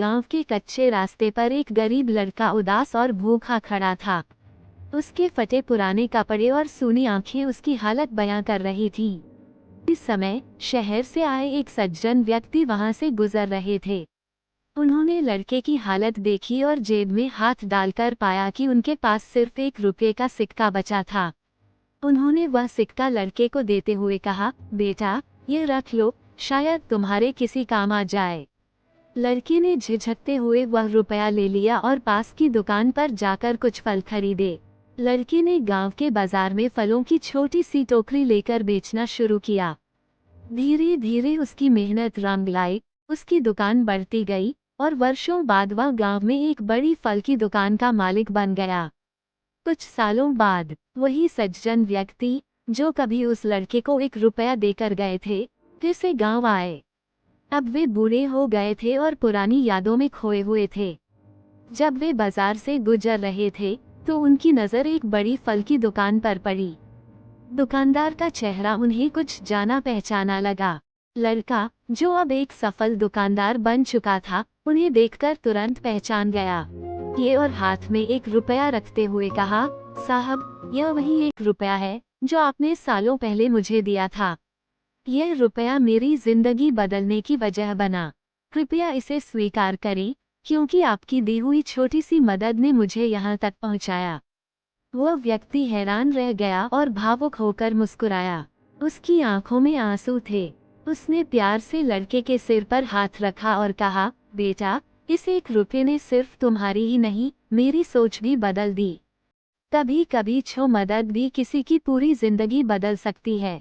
गांव के कच्चे रास्ते पर एक गरीब लड़का उदास और भूखा खड़ा था। उसके फटे पुराने कपड़े और सूनी आंखें उसकी हालत बयां कर रही थी। इस समय शहर से आए एक सज्जन व्यक्ति वहां से गुजर रहे थे। उन्होंने लड़के की हालत देखी और जेब में हाथ डालकर पाया कि उनके पास सिर्फ 1 रुपये का सिक्का बचा था। उन्होंने वह सिक्का लड़के को देते हुए कहा, बेटा, ये रख लो, शायद तुम्हारे किसी काम आ जाए। लड़के ने झिझकते हुए वह रुपया ले लिया और पास की दुकान पर जाकर कुछ फल खरीदे। लड़के ने गांव के बाजार में फलों की छोटी सी टोकरी लेकर बेचना शुरू किया। धीरे धीरे उसकी मेहनत रंग लाई, उसकी दुकान बढ़ती गई और वर्षों बाद वह गांव में एक बड़ी फल की दुकान का मालिक बन गया। कुछ सालों बाद वही सज्जन व्यक्ति, जो कभी उस लड़के को 1 रुपया देकर गए थे, फिर से गांव आए। अब वे बूढ़े हो गए थे और पुरानी यादों में खोए हुए थे। जब वे बाजार से गुजर रहे थे तो उनकी नज़र एक बड़ी फल की दुकान पर पड़ी। दुकानदार का चेहरा उन्हें कुछ जाना पहचाना लगा। लड़का, जो अब एक सफल दुकानदार बन चुका था, उन्हें देखकर तुरंत पहचान गया। ये और हाथ में 1 रुपया रखते हुए कहा, साहब, यह वही 1 रुपया है जो आपने सालों पहले मुझे दिया था। यह रुपया मेरी जिंदगी बदलने की वजह बना। कृपया इसे स्वीकार करें, क्योंकि आपकी दी हुई छोटी सी मदद ने मुझे यहाँ तक पहुँचाया। वह व्यक्ति हैरान रह गया और भावुक होकर मुस्कुराया। उसकी आंखों में आंसू थे। उसने प्यार से लड़के के सिर पर हाथ रखा और कहा, बेटा, इस 1 रुपये ने सिर्फ तुम्हारी ही नहीं, मेरी सोच भी बदल दी। कभी कभी छो मदद भी किसी की पूरी जिंदगी बदल सकती है।